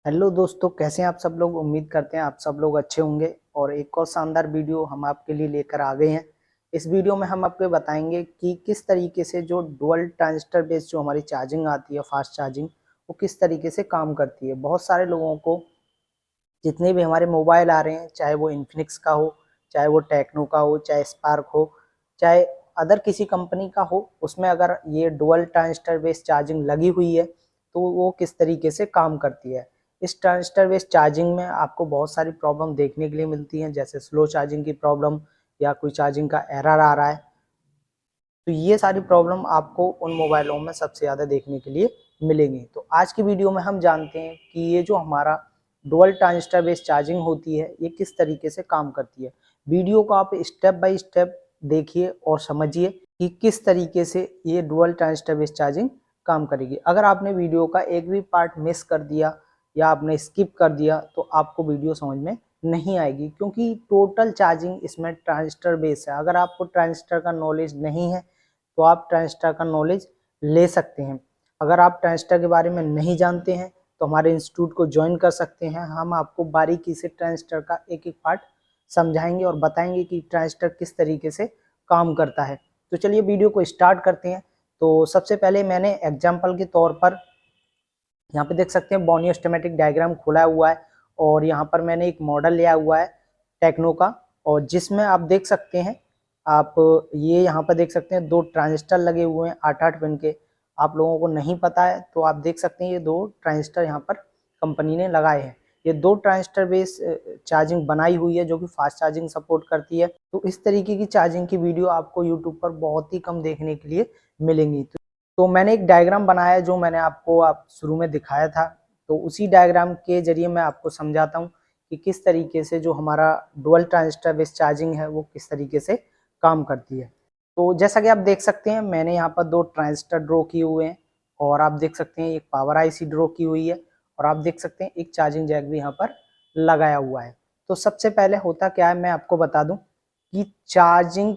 Hello दोस्तों, कैसे हैं आप सब लोग। उम्मीद करते हैं आप सब लोग अच्छे होंगे और एक और शानदार वीडियो हम आपके लिए लेकर आ गए हैं। इस वीडियो में हम आपको बताएंगे कि किस तरीके से जो डुअल ट्रांजिस्टर बेस्ड जो हमारी चार्जिंग आती है, फास्ट चार्जिंग, वो किस तरीके से काम करती है। बहुत सारे लोगों को जितने भी हमारे मोबाइल आ रहे हैं, चाहे वो इन्फिनिक्स का हो, चाहे वो टेक्नो का हो, चाहे स्पार्क हो, चाहे अदर किसी कंपनी का हो, उसमें अगर ये डुअल ट्रांजिस्टर बेस्ड चार्जिंग लगी हुई है तो वो किस तरीके से काम करती है। इस ट्रांजिस्टर बेस्ड चार्जिंग में आपको बहुत सारी प्रॉब्लम देखने के लिए मिलती हैं, जैसे स्लो चार्जिंग की प्रॉब्लम या कोई चार्जिंग का एरर आ रहा है। तो ये सारी प्रॉब्लम आपको उन मोबाइलों में सबसे ज़्यादा देखने के लिए मिलेंगी। तो आज की वीडियो में हम जानते हैं कि ये जो हमारा डुअल ट्रांजिस्टर बेस्ड चार्जिंग होती है ये किस तरीके से काम करती है। वीडियो को आप स्टेप बाय स्टेप देखिए और समझिए कि किस तरीके से ये डुअल ट्रांजिस्टर बेस्ड चार्जिंग काम करेगी। अगर आपने वीडियो का एक भी पार्ट मिस कर दिया या आपने स्किप कर दिया तो आपको वीडियो समझ में नहीं आएगी, क्योंकि टोटल चार्जिंग इसमें ट्रांजिस्टर बेस है। अगर आपको ट्रांजिस्टर का नॉलेज नहीं है तो आप ट्रांजिस्टर का नॉलेज ले सकते हैं। अगर आप ट्रांजिस्टर के बारे में नहीं जानते हैं तो हमारे इंस्टीट्यूट को ज्वाइन कर सकते हैं। हम आपको बारीकी से ट्रांजिस्टर का एक एक पार्ट समझाएंगे और बताएंगे कि ट्रांजिस्टर किस तरीके से काम करता है। तो चलिए वीडियो को स्टार्ट करते हैं। तो सबसे पहले मैंने एग्जाम्पल के तौर पर यहाँ पे देख सकते हैं बोनियो स्कीमेटिक डायग्राम खुला हुआ है और यहाँ पर मैंने एक मॉडल लिया हुआ है टेक्नो का, और जिसमें आप देख सकते हैं, आप ये यहाँ पर देख सकते हैं दो ट्रांजिस्टर लगे हुए हैं 8-8 पिन के। आप लोगों को नहीं पता है तो आप देख सकते हैं ये दो ट्रांजिस्टर यहाँ पर कंपनी ने लगाए हैं। ये दो ट्रांजिस्टर बेस चार्जिंग बनाई हुई है जो कि फास्ट चार्जिंग सपोर्ट करती है। तो इस तरीके की चार्जिंग की वीडियो आपको यूट्यूब पर बहुत ही कम देखने के लिए मिलेंगी। तो मैंने एक डायग्राम बनाया जो मैंने आपको आप शुरू में दिखाया था। तो उसी डायग्राम के जरिए मैं आपको समझाता हूँ कि किस तरीके से जो हमारा डुअल ट्रांजिस्टर बेस्ड चार्जिंग है वो किस तरीके से काम करती है। तो जैसा कि आप देख सकते हैं, मैंने यहाँ पर दो ट्रांजिस्टर ड्रॉ किए हुए हैं और आप देख सकते हैं एक पावर आईसी ड्रॉ की हुई है और आप देख सकते हैं एक चार्जिंग जैक भी यहाँ पर लगाया हुआ है। तो सबसे पहले होता क्या है, मैं आपको बता दूं कि चार्जिंग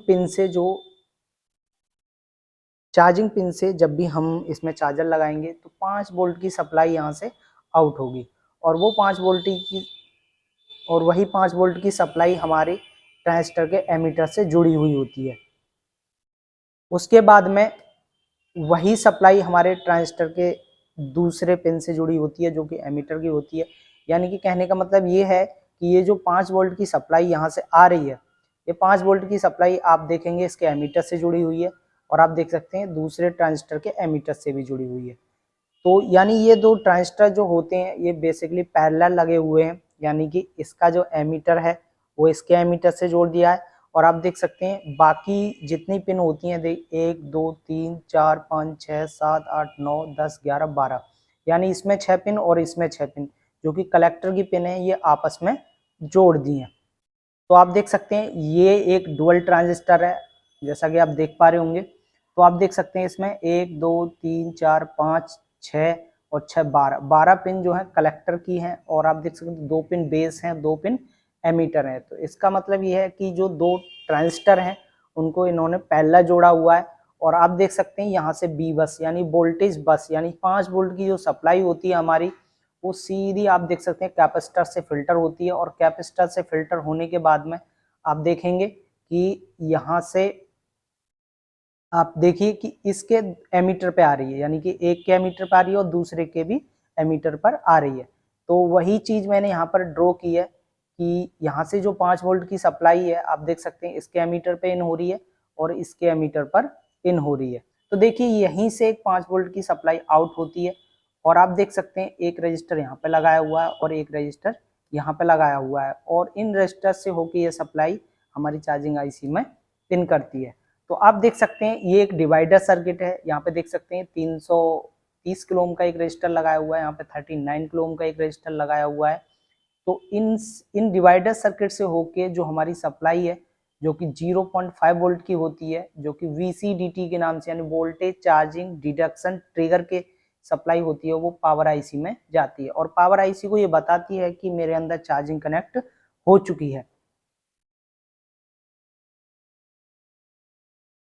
पिन से जब भी हम इसमें चार्जर लगाएंगे तो 5 वोल्ट की सप्लाई यहाँ से आउट होगी और वो 5 वोल्ट की और वही 5 वोल्ट की सप्लाई हमारे ट्रांजिस्टर के एमीटर से जुड़ी हुई होती है। उसके बाद में वही सप्लाई हमारे ट्रांजिस्टर के दूसरे पिन से जुड़ी होती है जो कि एमीटर की होती है। यानी कि कहने का मतलब ये है कि ये जो 5 वोल्ट की सप्लाई यहाँ से आ रही है, ये 5 वोल्ट की सप्लाई आप देखेंगे इसके एमीटर से जुड़ी हुई है और आप देख सकते हैं दूसरे ट्रांजिस्टर के एमीटर से भी जुड़ी हुई है। तो यानी ये दो ट्रांजिस्टर जो होते हैं ये बेसिकली पैरेलल लगे हुए हैं, यानी कि इसका जो एमीटर है वो इसके एमीटर से जोड़ दिया है। और आप देख सकते हैं बाकी जितनी पिन होती हैं, देख 1 2 3 4 5 6 7 8 9 10 11 12, यानी इसमें 6 पिन और इसमें 6 पिन जो कि कलेक्टर की पिन है ये आपस में जोड़ दी हैं। तो आप देख सकते हैं ये एक डुअल ट्रांजिस्टर है जैसा कि आप देख पा रहे होंगे। तो आप देख सकते हैं इसमें 1 2 3 4 5 6 और 6 12 पिन जो है कलेक्टर की हैं और आप देख सकते हैं 2 पिन बेस हैं, 2 पिन एमीटर हैं। तो इसका मतलब ये है कि जो दो ट्रांजिस्टर हैं उनको इन्होंने पहला जोड़ा हुआ है। और आप देख सकते हैं यहाँ से बी बस यानी वोल्टेज बस यानी 5 वोल्ट की जो सप्लाई होती है हमारी, वो सीधी आप देख सकते हैं कैपेसिटर से फिल्टर होती है और कैपेसिटर से फिल्टर होने के बाद में आप देखेंगे कि यहाँ से आप देखिए कि इसके एमीटर पे आ रही है, यानी कि एक के एमीटर पे आ रही है और दूसरे के भी एमीटर पर आ रही है। तो वही चीज मैंने यहाँ पर ड्रॉ की है कि यहाँ से जो 5 वोल्ट की सप्लाई है आप देख सकते हैं इसके एमीटर पे इन हो रही है और इसके एमीटर पर इन हो रही है। तो देखिए यहीं से एक 5 वोल्ट की सप्लाई आउट होती है और आप देख सकते हैं एक रजिस्टर यहाँ पे लगाया हुआ है और एक रजिस्टर यहाँ पे लगाया हुआ है और इन रजिस्टर से होकर ये सप्लाई हमारी चार्जिंग आईसी में इन करती है। तो आप देख सकते हैं ये एक डिवाइडर सर्किट है। यहाँ पे देख सकते हैं 330 किलो ओम का एक रजिस्टर लगाया हुआ है, यहाँ पे 39 किलो ओम का एक रजिस्टर लगाया हुआ है। तो इन डिवाइडर सर्किट से होके जो हमारी सप्लाई है जो कि 0.5 वोल्ट की होती है, जो कि VCDT के नाम से यानी वोल्टेज चार्जिंग डिडक्शन ट्रिगर के सप्लाई होती है, वो पावर आईसी में जाती है और पावर आईसी को ये बताती है कि मेरे अंदर चार्जिंग कनेक्ट हो चुकी है।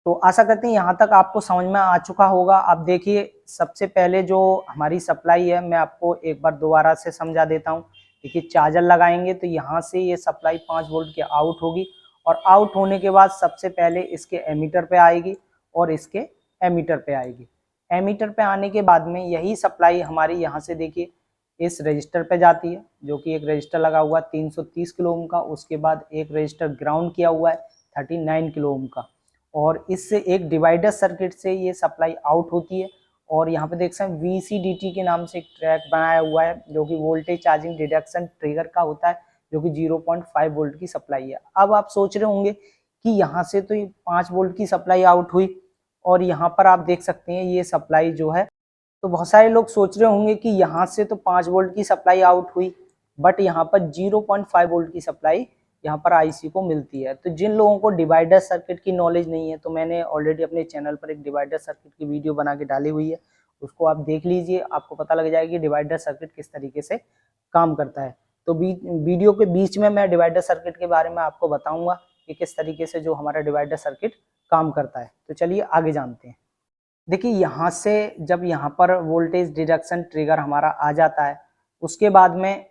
तो आशा करते हैं यहाँ तक आपको समझ में आ चुका होगा। अब देखिए सबसे पहले जो हमारी सप्लाई है मैं आपको एक बार दोबारा से समझा देता हूँ। देखिए चार्जर लगाएंगे तो यहाँ से ये सप्लाई 5 वोल्ट की आउट होगी और आउट होने के बाद सबसे पहले इसके एमीटर पे आएगी और इसके एमीटर पे आएगी। एमीटर पे आने के बाद में यही सप्लाई हमारी यहाँ से देखिए इस रजिस्टर पे जाती है, जो कि एक रजिस्टर लगा हुआ है 330 किलो ओम का। उसके बाद एक रजिस्टर ग्राउंड किया हुआ है 39 किलो ओम का, और इससे एक डिवाइडर सर्किट से ये सप्लाई आउट होती है। और यहाँ पे देख सकते हैं VCDT के नाम से एक ट्रैक बनाया हुआ है, जो कि वोल्टेज चार्जिंग डिडक्शन ट्रिगर का होता है, जो कि 0.5 वोल्ट की सप्लाई है। अब आप सोच रहे होंगे कि यहाँ से तो ये 5 वोल्ट की सप्लाई आउट हुई और यहाँ पर आप देख सकते हैं ये सप्लाई जो है, तो बहुत सारे लोग सोच रहे होंगे कि यहाँ से तो 5 वोल्ट की सप्लाई आउट हुई, बट यहाँ पर 0.5 वोल्ट की सप्लाई यहाँ पर आईसी को मिलती है। तो जिन लोगों को डिवाइडर सर्किट की नॉलेज नहीं है, तो मैंने ऑलरेडी अपने चैनल पर एक डिवाइडर सर्किट की वीडियो बना के डाली हुई है, उसको आप देख लीजिए, आपको पता लग जाएगा कि डिवाइडर सर्किट किस तरीके से काम करता है। तो वीडियो के बीच में मैं डिवाइडर सर्किट के बारे में आपको बताऊंगा कि किस तरीके से जो हमारा डिवाइडर सर्किट काम करता है। तो चलिए आगे जानते हैं। देखिए यहाँ से जब यहाँ पर वोल्टेज डिडक्शन ट्रिगर हमारा आ जाता है, उसके बाद में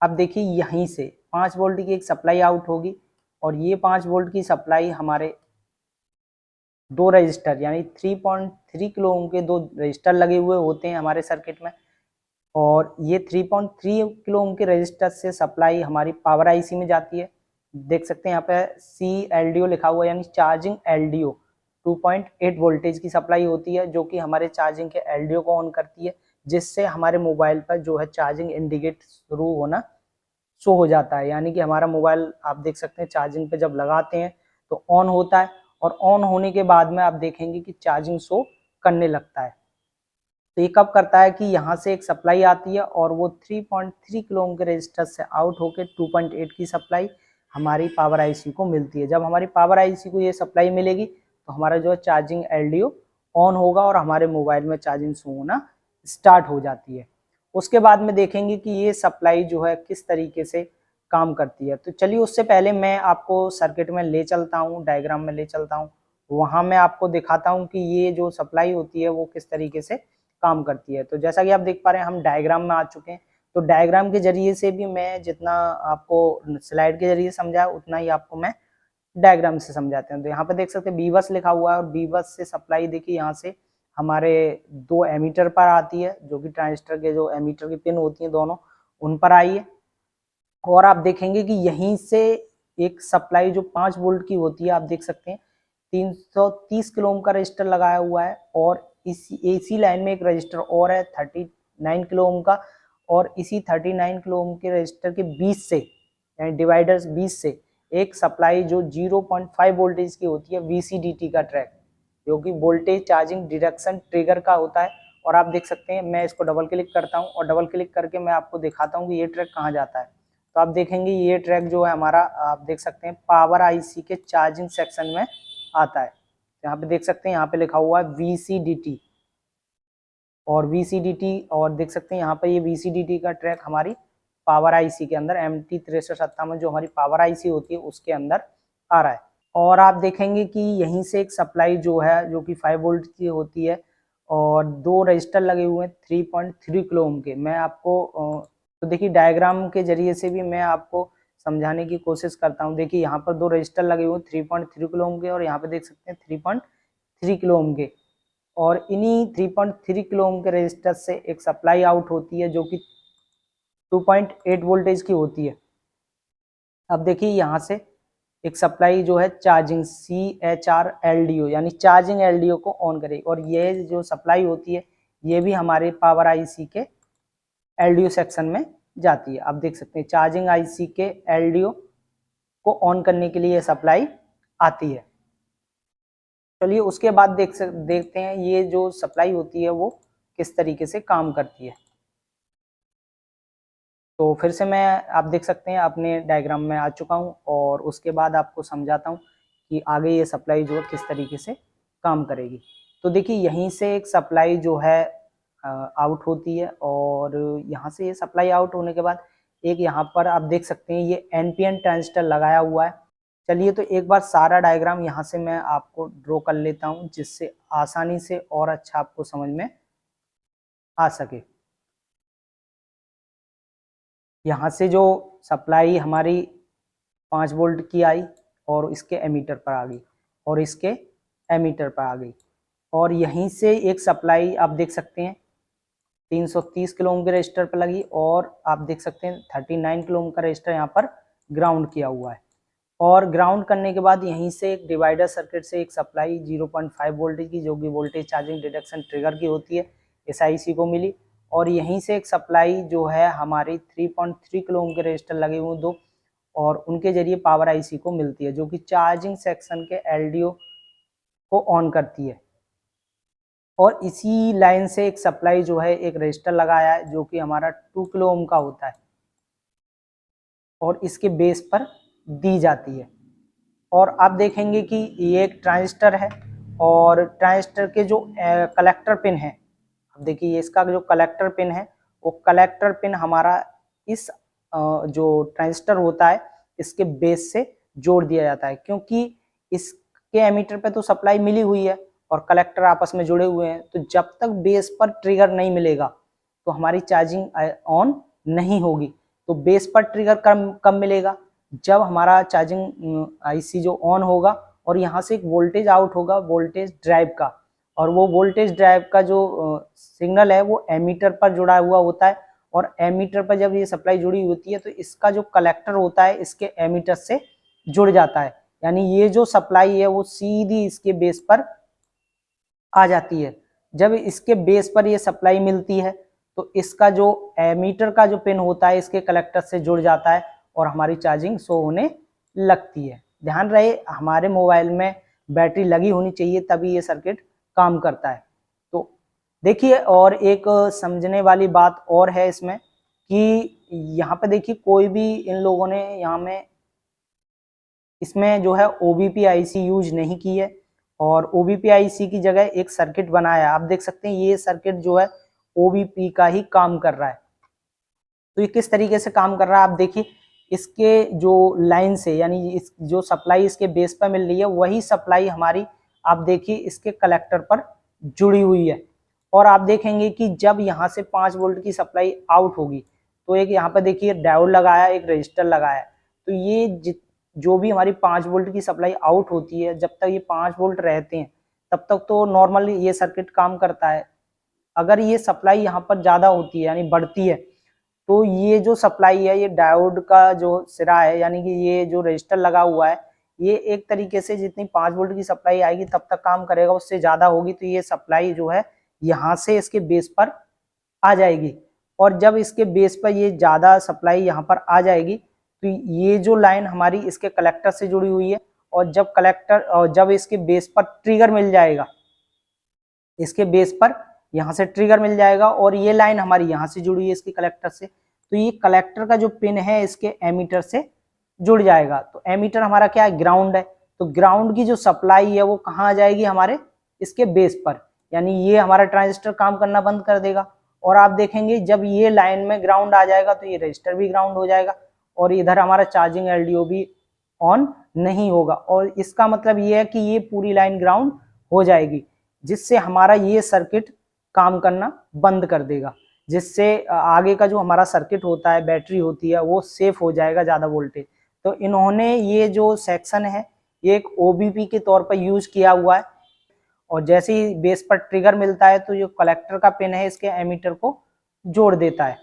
अब देखिए यहीं से 5 वोल्ट की एक सप्लाई आउट होगी और ये 5 वोल्ट की सप्लाई हमारे दो रजिस्टर यानी 3.3 किलो ओम के दो रजिस्टर लगे हुए होते हैं हमारे सर्किट में, और ये 3.3 किलो ओम के रजिस्टर से सप्लाई हमारी पावर आईसी में जाती है। देख सकते हैं यहाँ पे CLDO लिखा हुआ है, यानी चार्जिंग LDO 2.8 वोल्टेज की सप्लाई होती है, जो कि हमारे चार्जिंग के LDO को ऑन करती है, जिससे हमारे मोबाइल पर जो है चार्जिंग इंडिकेट शुरू होना शो हो जाता है। यानी कि हमारा मोबाइल आप देख सकते हैं चार्जिंग पे जब लगाते हैं तो ऑन होता है, और ऑन होने के बाद में आप देखेंगे कि चार्जिंग शो करने लगता है। तो ये कब करता है कि यहाँ से एक सप्लाई आती है और वो 3.3 किलो ओम के रजिस्टर से आउट होकर 2.8 की सप्लाई हमारी पावर आईसी को मिलती है। जब हमारी पावर आईसी को ये सप्लाई मिलेगी तो हमारा जो है चार्जिंग LDO ऑन होगा और हमारे मोबाइल में चार्जिंग शो होना स्टार्ट हो जाती है। उसके बाद में देखेंगे कि ये सप्लाई जो है किस तरीके से काम करती है। तो चलिए उससे पहले मैं आपको सर्किट में ले चलता हूँ, डायग्राम में ले चलता हूँ, वहाँ मैं आपको दिखाता हूँ कि ये जो सप्लाई होती है वो किस तरीके से काम करती है। तो जैसा कि आप देख पा रहे हैं हम डायग्राम में आ चुके हैं। तो डायग्राम के जरिए से भी मैं जितना आपको स्लाइड के जरिए समझाया उतना ही आपको मैं डायग्राम से समझाते हैं। तो यहाँ पे देख सकते हैं बीबस लिखा हुआ है, और बीबस से सप्लाई देखिए यहाँ से हमारे दो एमीटर पर आती है, जो कि ट्रांजिस्टर के जो एमीटर की पिन होती हैं दोनों उन पर आई है। और आप देखेंगे कि यहीं से एक सप्लाई जो 5 वोल्ट की होती है, आप देख सकते हैं 330 किलो ओम का रजिस्टर लगाया हुआ है, और इसी लाइन में एक रजिस्टर और है 39 किलो ओम का, और इसी 39 किलो ओम के रजिस्टर के 20 से यानी डिवाइडर्स 20 से एक सप्लाई जो 0.5 वोल्टेज की होती है VCDT का ट्रैक, जो कि वोल्टेज चार्जिंग डिडक्शन ट्रिगर का होता है। और आप देख सकते हैं मैं इसको डबल क्लिक करता हूं और डबल क्लिक करके मैं आपको दिखाता हूं कि ये ट्रैक कहां जाता है। तो आप देखेंगे ये ट्रैक जो है हमारा, आप देख सकते हैं पावर आईसी के चार्जिंग सेक्शन में आता है। यहाँ पे देख सकते हैं यहाँ पे लिखा हुआ है VCDT और VCDT, और देख सकते हैं यहाँ पे ये VCDT का ट्रैक हमारी पावर आईसी के अंदर MT6357 जो हमारी पावर आईसी होती है उसके अंदर आ रहा है। और आप देखेंगे कि यहीं से एक सप्लाई जो है जो कि 5 वोल्ट की होती है, और दो रजिस्टर लगे हुए हैं 3.3 किलो ओम के। मैं आपको तो देखिए डायग्राम के जरिए से भी मैं आपको समझाने की कोशिश करता हूँ। देखिए यहाँ पर दो रजिस्टर लगे हुए हैं 3.3 किलो ओम के, और यहाँ पे देख सकते हैं 3.3 किलो ओम के, और इन्हीं 3.3 किलो ओम के रजिस्टर से एक सप्लाई आउट होती है जो कि 2.8 वोल्टेज की होती है। अब देखिए यहाँ से एक सप्लाई जो है चार्जिंग CHR-LDO यानी चार्जिंग LDO को ऑन करेगी, और ये जो सप्लाई होती है ये भी हमारे पावर आईसी के LDO सेक्शन में जाती है। आप देख सकते हैं चार्जिंग आईसी के LDO को ऑन करने के लिए सप्लाई आती है। चलिए उसके बाद देखते हैं ये जो सप्लाई होती है वो किस तरीके से काम करती है। तो फिर से मैं, आप देख सकते हैं अपने डायग्राम में आ चुका हूँ, और उसके बाद आपको समझाता हूँ कि आगे ये सप्लाई जो है किस तरीके से काम करेगी। तो देखिए यहीं से एक सप्लाई जो है आउट होती है, और यहाँ से ये सप्लाई आउट होने के बाद एक यहाँ पर आप देख सकते हैं ये NPN ट्रांजिस्टर लगाया हुआ है। चलिए तो एक बार सारा डायग्राम यहाँ से मैं आपको ड्रॉ कर लेता हूँ, जिससे आसानी से और अच्छा आपको समझ में आ सके। यहाँ से जो सप्लाई हमारी 5 वोल्ट की आई और इसके एमीटर पर आ गई और इसके एमीटर पर आ गई, और यहीं से एक सप्लाई आप देख सकते हैं 330 किलो ओम के रजिस्टर पर लगी, और आप देख सकते हैं 39 किलो ओम का रजिस्टर यहाँ पर ग्राउंड किया हुआ है। और ग्राउंड करने के बाद यहीं से एक डिवाइडर सर्किट से एक सप्लाई 0.5 वोल्टेज की, जो कि वोल्टेज चार्जिंग डिडक्शन ट्रिगर की होती है, SIC को मिली। और यहीं से एक सप्लाई जो है हमारी 3.3 किलो ओम के रजिस्टर लगे हुए दो, और उनके जरिए पावर IC को मिलती है, जो कि चार्जिंग सेक्शन के LDO को ऑन करती है। और इसी लाइन से एक सप्लाई जो है एक रजिस्टर लगाया है, जो कि हमारा 2 किलो ओम का होता है और इसके बेस पर दी जाती है। और आप देखेंगे कि ये एक ट्रांजिस्टर है, और ट्रांजिस्टर के जो कलेक्टर पिन है, अब देखिए इसका जो कलेक्टर पिन है, वो कलेक्टर पिन हमारा इस जो ट्रांजिस्टर होता है इसके बेस से जोड़ दिया जाता है, क्योंकि इसके एमीटर पे तो सप्लाई मिली हुई है और कलेक्टर आपस में जुड़े हुए हैं। तो जब तक बेस पर ट्रिगर नहीं मिलेगा तो हमारी चार्जिंग ऑन नहीं होगी। तो बेस पर ट्रिगर कब मिलेगा? जब हमारा चार्जिंग IC जो ऑन होगा और यहाँ से एक वोल्टेज आउट होगा वोल्टेज ड्राइव का, और वो वोल्टेज ड्राइव का जो सिग्नल है वो एमीटर पर जुड़ा हुआ होता है। और एमीटर पर जब ये सप्लाई जुड़ी होती है तो इसका जो कलेक्टर होता है इसके एमीटर से जुड़ जाता है, यानी ये जो सप्लाई है वो सीधी इसके बेस पर आ जाती है। जब इसके बेस पर ये सप्लाई मिलती है तो इसका जो एमीटर का जो पिन होता है इसके कलेक्टर से जुड़ जाता है और हमारी चार्जिंग शो होने लगती है। ध्यान रहे हमारे मोबाइल में बैटरी लगी होनी चाहिए तभी ये सर्किट काम करता है। तो देखिए, और एक समझने वाली बात और है इसमें कि यहाँ पे देखिए कोई भी इन लोगों ने यहाँ में इसमें जो है OBP IC यूज नहीं की है, और OBP IC की जगह एक सर्किट बनाया है। आप देख सकते हैं ये सर्किट जो है OBP का ही काम कर रहा है। तो ये किस तरीके से काम कर रहा है आप देखिए, इसके जो लाइन से यानी इस जो सप्लाई इसके बेस पर मिल रही है वही सप्लाई हमारी आप देखिए इसके कलेक्टर पर जुड़ी हुई है। और आप देखेंगे कि जब यहाँ से 5 वोल्ट की सप्लाई आउट होगी तो एक यहाँ पर देखिए डायोड लगाया, एक रजिस्टर लगाया। तो ये जो भी हमारी 5 वोल्ट की सप्लाई आउट होती है, जब तक ये 5 वोल्ट रहते हैं तब तक तो नॉर्मली ये सर्किट काम करता है। अगर ये सप्लाई यहाँ पर ज़्यादा होती है यानी बढ़ती है तो ये जो सप्लाई है ये डायोड का जो सिरा है यानी कि ये जो रजिस्टर लगा हुआ है ये एक तरीके से जितनी 5 वोल्ट की सप्लाई आएगी तब तक काम करेगा, उससे ज़्यादा होगी तो ये सप्लाई जो है यहाँ से इसके बेस पर आ जाएगी। और जब इसके बेस पर ये ज़्यादा सप्लाई यहाँ पर आ जाएगी तो ये जो लाइन हमारी इसके कलेक्टर से जुड़ी हुई है, और जब इसके बेस पर ट्रिगर मिल जाएगा, इसके बेस पर यहाँ से ट्रिगर मिल जाएगा और ये लाइन हमारी यहाँ से जुड़ी है इसके कलेक्टर से, तो ये कलेक्टर का जो पिन है इसके एमीटर से जुड़ जाएगा। तो एमीटर हमारा क्या है? ग्राउंड है। तो ग्राउंड की जो सप्लाई है वो कहाँ आ जाएगी? हमारे इसके बेस पर, यानी ये हमारा ट्रांजिस्टर काम करना बंद कर देगा। और आप देखेंगे जब ये लाइन में ग्राउंड आ जाएगा तो ये रजिस्टर भी ग्राउंड हो जाएगा और इधर हमारा चार्जिंग LDO भी ऑन नहीं होगा। और इसका मतलब ये है कि ये पूरी लाइन ग्राउंड हो जाएगी, जिससे हमारा ये सर्किट काम करना बंद कर देगा, जिससे आगे का जो हमारा सर्किट होता है, बैटरी होती है, वो सेफ हो जाएगा ज़्यादा वोल्टेज। तो इन्होंने ये जो सेक्शन है ये एक OBP के तौर पर यूज किया हुआ है, और जैसे ही बेस पर ट्रिगर मिलता है तो जो कलेक्टर का पिन है इसके एमीटर को जोड़ देता है,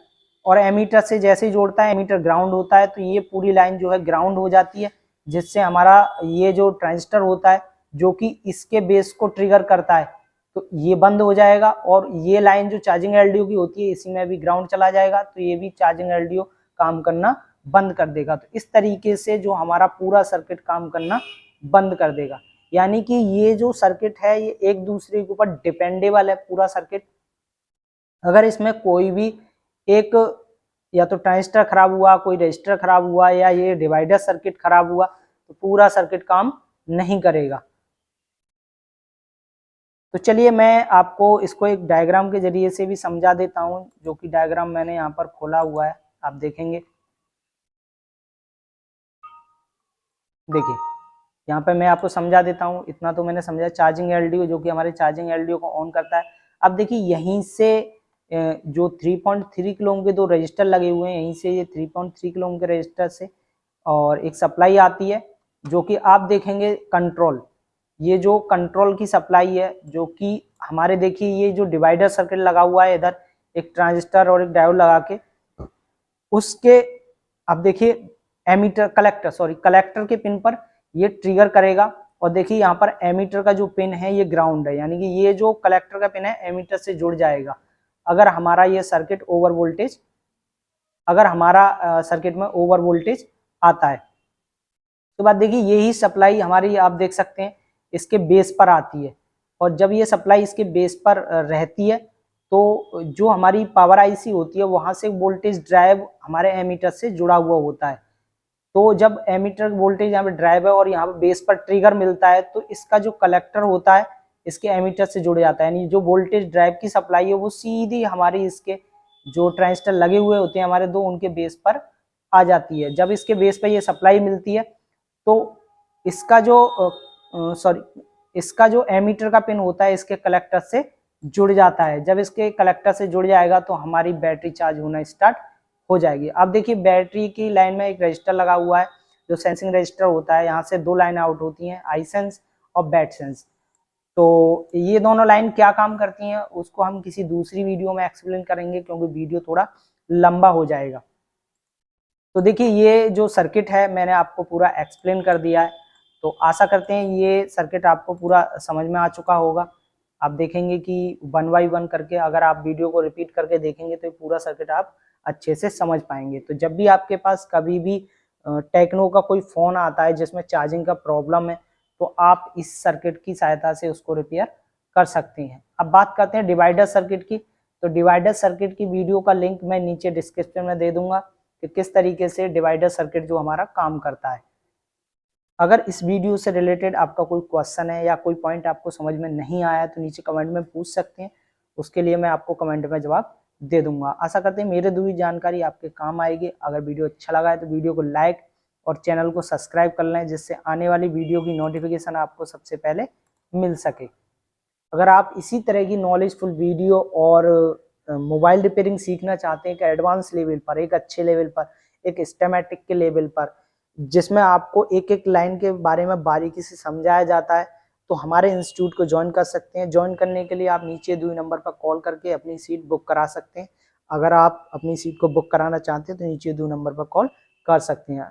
और एमीटर से जैसे ही जोड़ता है एमीटर ग्राउंड होता है तो ये पूरी लाइन जो है ग्राउंड हो जाती है, जिससे हमारा ये जो ट्रांजिस्टर होता है जो कि इसके बेस को ट्रिगर करता है तो ये बंद हो जाएगा, और ये लाइन जो चार्जिंग LDO की होती है इसी में भी ग्राउंड चला जाएगा तो ये भी चार्जिंग LDO काम करना बंद कर देगा। तो इस तरीके से जो हमारा पूरा सर्किट काम करना बंद कर देगा, यानी कि ये जो सर्किट है ये एक दूसरे के ऊपर डिपेंडेबल है पूरा सर्किट। अगर इसमें कोई भी एक या तो ट्रांजिस्टर खराब हुआ, कोई रजिस्टर खराब हुआ, या ये डिवाइडर सर्किट खराब हुआ तो पूरा सर्किट काम नहीं करेगा। तो चलिए मैं आपको इसको एक डायग्राम के जरिए से भी समझा देता हूं, जो कि डायग्राम मैंने यहाँ पर खोला हुआ है, आप देखेंगे। देखिए यहाँ पे मैं आपको समझा देता हूँ, इतना तो मैंने समझा। चार्जिंग एलडीओ जो कि हमारे चार्जिंग एलडीओ को ऑन करता है। अब देखिए यहीं से जो 3.3 किलो ओम के दो रजिस्टर लगे हुए हैं, यहीं से ये 3.3 किलो ओम के रजिस्टर से और एक सप्लाई आती है जो कि आप देखेंगे कंट्रोल, ये जो कंट्रोल की सप्लाई है जो कि हमारे देखिए ये जो डिवाइडर सर्किट लगा हुआ है इधर एक ट्रांजिस्टर और एक डायोड लगा के, उसके अब देखिए एमीटर कलेक्टर के पिन पर ये ट्रिगर करेगा। और देखिए यहाँ पर एमीटर का जो पिन है ये ग्राउंड है, यानी कि ये जो कलेक्टर का पिन है एमीटर से जुड़ जाएगा अगर हमारा ये सर्किट ओवर वोल्टेज, अगर हमारा सर्किट में ओवर वोल्टेज आता है। तो बात देखिए यही सप्लाई हमारी आप देख सकते हैं इसके बेस पर आती है, और जब ये सप्लाई इसके बेस पर रहती है तो जो हमारी पावर आईसी होती है वहां से वोल्टेज ड्राइव हमारे एमीटर से जुड़ा हुआ होता है। तो जब एमीटर वोल्टेज यहाँ पे ड्राइव है और यहाँ पे बेस पर ट्रिगर मिलता है तो इसका जो कलेक्टर होता है इसके एमीटर से जुड़ जाता है, यानी जो वोल्टेज ड्राइव की सप्लाई है वो सीधी हमारी इसके जो ट्रांजिस्टर लगे हुए होते हैं हमारे दो, उनके बेस पर आ जाती है। जब इसके बेस पर ये सप्लाई मिलती है तो इसका जो एमीटर का पिन होता है इसके कलेक्टर से जुड़ जाता है। जब इसके कलेक्टर से जुड़ जाएगा तो हमारी बैटरी चार्ज होना स्टार्ट हो जाएगी। अब देखिए बैटरी की लाइन में एक रजिस्टर लगा हुआ है जो सेंसिंग रजिस्टर होता है, यहाँ से दो लाइन आउट होती हैं, आई सेंस और बैट सेंस। तो ये दोनों लाइन क्या काम करती हैं उसको हम किसी दूसरी वीडियो में एक्सप्लेन करेंगे क्योंकि वीडियो थोड़ा लंबा हो जाएगा। तो देखिए ये जो सर्किट है मैंने आपको पूरा एक्सप्लेन कर दिया है, तो आशा करते हैं ये सर्किट आपको पूरा समझ में आ चुका होगा। आप देखेंगे कि 1 बाय 1 करके अगर आप वीडियो को रिपीट करके देखेंगे तो पूरा सर्किट आप अच्छे से समझ पाएंगे। तो जब भी आपके पास कभी भी टेक्नो का कोई फ़ोन आता है जिसमें चार्जिंग का प्रॉब्लम है तो आप इस सर्किट की सहायता से उसको रिपेयर कर सकते हैं। अब बात करते हैं डिवाइडर सर्किट की। तो डिवाइडर सर्किट की वीडियो का लिंक मैं नीचे डिस्क्रिप्शन में दे दूंगा कि किस तरीके से डिवाइडर सर्किट जो हमारा काम करता है। अगर इस वीडियो से रिलेटेड आपका कोई क्वेश्चन है या कोई पॉइंट आपको समझ में नहीं आया तो नीचे कमेंट में पूछ सकते हैं, उसके लिए मैं आपको कमेंट में जवाब दे दूंगा। आशा करते हैं मेरे दी हुई जानकारी आपके काम आएगी। अगर वीडियो अच्छा लगा है तो वीडियो को लाइक और चैनल को सब्सक्राइब कर लें जिससे आने वाली वीडियो की नोटिफिकेशन आपको सबसे पहले मिल सके। अगर आप इसी तरह की नॉलेजफुल वीडियो और मोबाइल रिपेयरिंग सीखना चाहते हैं एक एडवांस लेवल पर, एक अच्छे लेवल पर, एक सिस्टमैटिक के लेवल पर, जिसमें आपको एक एक लाइन के बारे में बारीकी से समझाया जाता है, तो हमारे इंस्टीट्यूट को ज्वाइन कर सकते हैं। ज्वाइन करने के लिए आप नीचे 2 नंबर पर कॉल करके अपनी सीट बुक करा सकते हैं। अगर आप अपनी सीट को बुक कराना चाहते हैं तो नीचे 2 नंबर पर कॉल कर सकते हैं।